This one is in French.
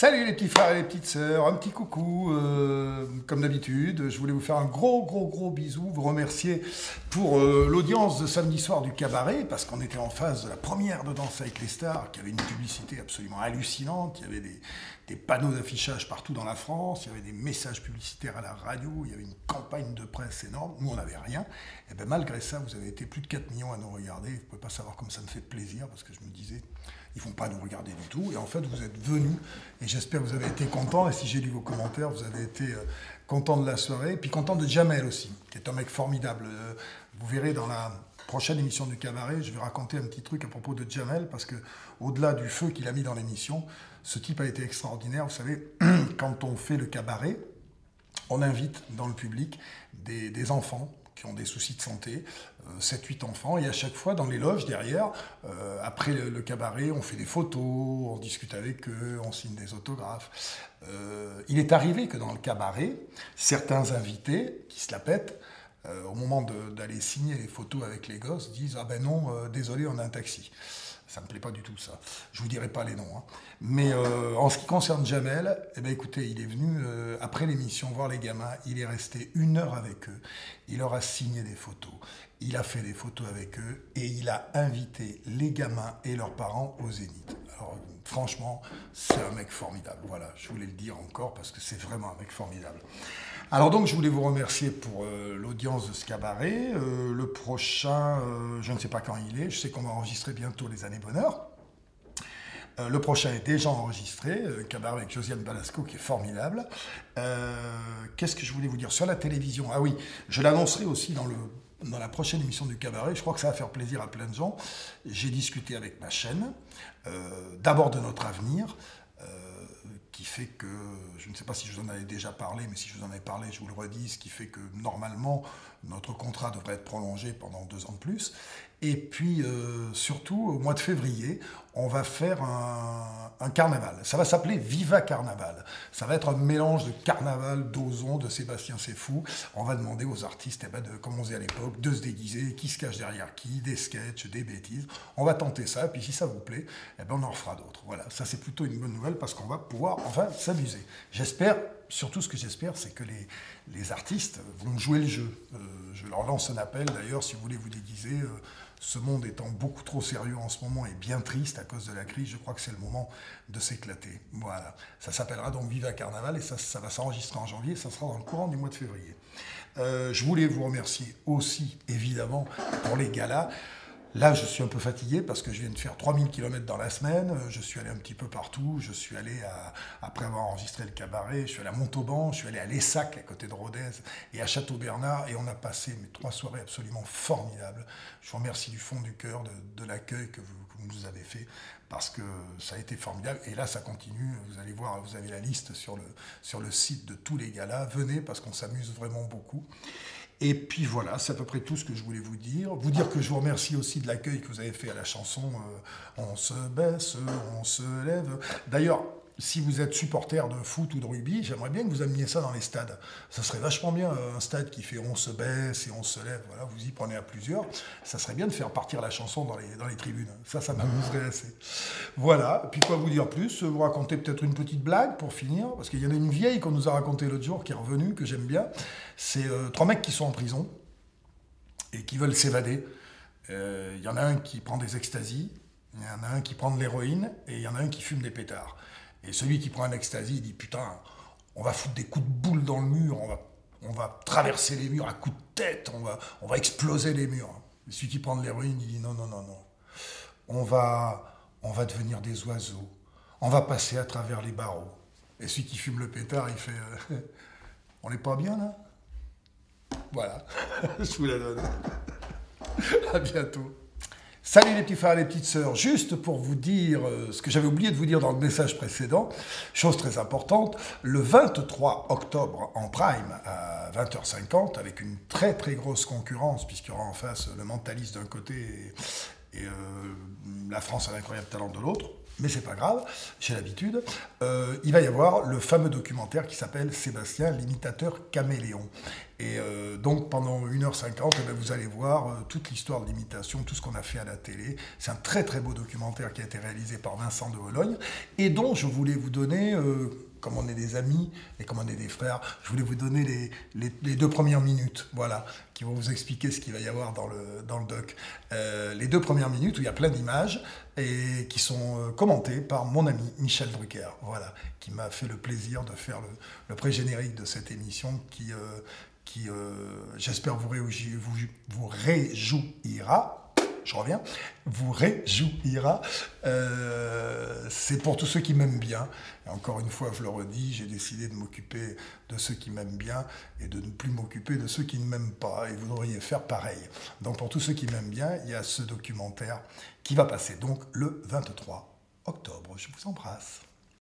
Salut les petits frères et les petites sœurs, un petit coucou, comme d'habitude, je voulais vous faire un gros bisou, vous remercier pour l'audience de samedi soir du cabaret, parce qu'on était en phase de la première de Danse avec les stars, qui avait une publicité absolument hallucinante, il y avait des panneaux d'affichage partout dans la France, il y avait des messages publicitaires à la radio, il y avait une campagne de presse énorme, nous on n'avait rien, et bien malgré ça vous avez été plus de 4 millions à nous regarder, vous ne pouvez pas savoir comme ça me fait plaisir, parce que je me disais... Ils ne vont pas nous regarder du tout. Et en fait, vous êtes venus. Et j'espère que vous avez été contents. Et si j'ai lu vos commentaires, vous avez été contents de la soirée. Et puis contents de Jamel aussi, qui est un mec formidable. Vous verrez dans la prochaine émission du cabaret, je vais raconter un petit truc à propos de Jamel. Parce que au-delà du feu qu'il a mis dans l'émission, ce type a été extraordinaire. Vous savez, quand on fait le cabaret, on invite dans le public des enfants qui ont des soucis de santé, 7-8 enfants, et à chaque fois, dans les loges derrière, après le cabaret, on fait des photos, on discute avec eux, on signe des autographes. Il est arrivé que dans le cabaret, certains invités qui se la pètent, au moment d'aller signer les photos avec les gosses, disent « Ah ben non, désolé, on a un taxi ». Ça ne me plaît pas du tout, ça. Je ne vous dirai pas les noms. Hein. Mais en ce qui concerne Jamel, eh ben, écoutez, il est venu, après l'émission, voir les gamins. Il est resté 1 heure avec eux. Il leur a signé des photos. Il a fait des photos avec eux. Et il a invité les gamins et leurs parents au Zénith. Alors, franchement, c'est un mec formidable. Voilà, je voulais le dire encore parce que c'est vraiment un mec formidable. Alors donc, je voulais vous remercier pour l'audience de ce cabaret. Le prochain, je ne sais pas quand il est. Je sais qu'on va enregistrer bientôt les Années Bonheur. Le prochain est déjà enregistré, cabaret avec Josiane Balasco, qui est formidable. Qu'est-ce que je voulais vous dire sur la télévision? Ah oui, je l'annoncerai aussi dans la prochaine émission du cabaret. Je crois que ça va faire plaisir à plein de gens. J'ai discuté avec ma chaîne, d'abord de notre avenir, qui fait que, je ne sais pas si je vous en avais déjà parlé, mais si je vous en avais parlé, je vous le redis, ce qui fait que normalement, notre contrat devrait être prolongé pendant 2 ans de plus. Et puis, surtout, au mois de février, on va faire un carnaval. Ça va s'appeler Viva Carnaval. Ça va être un mélange de carnaval, d'Ozon, de Sébastien C'est Fou. On va demander aux artistes, comme on faisait à l'époque, de se déguiser, qui se cache derrière qui, des sketchs, des bêtises. On va tenter ça, et puis si ça vous plaît, on en refera d'autres. Voilà, ça c'est plutôt une bonne nouvelle, parce qu'on va pouvoir enfin s'amuser. J'espère, surtout ce que j'espère, c'est que les artistes vont jouer le jeu. Je leur lance un appel, d'ailleurs, si vous voulez vous déguiser... Ce monde étant beaucoup trop sérieux en ce moment et bien triste à cause de la crise, je crois que c'est le moment de s'éclater. Voilà. Ça s'appellera donc Viva Carnaval et ça va s'enregistrer en janvier, ça sera dans le courant du mois de février. Je voulais vous remercier aussi, évidemment, pour les galas. Là, je suis un peu fatigué parce que je viens de faire 3000 km dans la semaine. Je suis allé un petit peu partout. Je suis allé, après avoir enregistré le cabaret, je suis allé à Montauban, je suis allé à Lessac, à côté de Rodez, et à Château-Bernard. Et on a passé 3 soirées absolument formidables. Je vous remercie du fond du cœur de l'accueil que vous nous avez fait parce que ça a été formidable. Et là, ça continue. Vous allez voir, vous avez la liste sur le site de tous les galas. Venez parce qu'on s'amuse vraiment beaucoup. Et puis voilà, c'est à peu près tout ce que je voulais vous dire. Vous dire que je vous remercie aussi de l'accueil que vous avez fait à la chanson On se baisse, on se lève. D'ailleurs, si vous êtes supporter de foot ou de rugby, j'aimerais bien que vous ameniez ça dans les stades. Ça serait vachement bien, un stade qui fait on se baisse et on se lève. Voilà, vous y prenez à plusieurs. Ça serait bien de faire partir la chanson dans les tribunes. Ça m'amuserait assez. Voilà, et puis quoi vous dire plus? Vous raconter peut-être une petite blague pour finir, parce qu'il y en a une vieille qu'on nous a racontée l'autre jour qui est revenue, que j'aime bien. C'est 3 mecs qui sont en prison et qui veulent s'évader. Il y en a un qui prend des extasies, il y en a un qui prend de l'héroïne et il y en a un qui fume des pétards. Et celui qui prend un ecstasy, il dit « Putain, on va foutre des coups de boule dans le mur, on va traverser les murs à coups de tête, on va exploser les murs. » Et celui qui prend de l'héroïne, il dit « Non, on va devenir des oiseaux, on va passer à travers les barreaux. » Et celui qui fume le pétard, il fait « On n'est pas bien, là ?» Voilà, je vous la donne. À bientôt. Salut les petits frères et les petites sœurs, juste pour vous dire ce que j'avais oublié de vous dire dans le message précédent, chose très importante, le 23 octobre en prime à 20h50, avec une très grosse concurrence, puisqu'il y aura en face le Mentaliste d'un côté et la France à l'incroyable talent de l'autre, mais c'est pas grave, j'ai l'habitude. Il va y avoir le fameux documentaire qui s'appelle Sébastien, l'imitateur caméléon. Et donc pendant 1h50, eh bien, vous allez voir toute l'histoire de l'imitation, tout ce qu'on a fait à la télé. C'est un très très beau documentaire qui a été réalisé par Vincent de Hologne et dont je voulais vous donner, comme on est des amis et comme on est des frères, je voulais vous donner les 2 premières minutes, voilà, qui vont vous expliquer ce qu'il va y avoir dans le doc. Les 2 premières minutes où il y a plein d'images et qui sont commentées par mon ami Michel Drucker, voilà, qui m'a fait le plaisir de faire le pré-générique de cette émission qui j'espère vous réjouira. Je reviens, vous réjouira. C'est pour tous ceux qui m'aiment bien. Et encore une fois, je le redis, j'ai décidé de m'occuper de ceux qui m'aiment bien et de ne plus m'occuper de ceux qui ne m'aiment pas. Et vous devriez faire pareil. Donc pour tous ceux qui m'aiment bien, il y a ce documentaire qui va passer donc le 23 octobre. Je vous embrasse.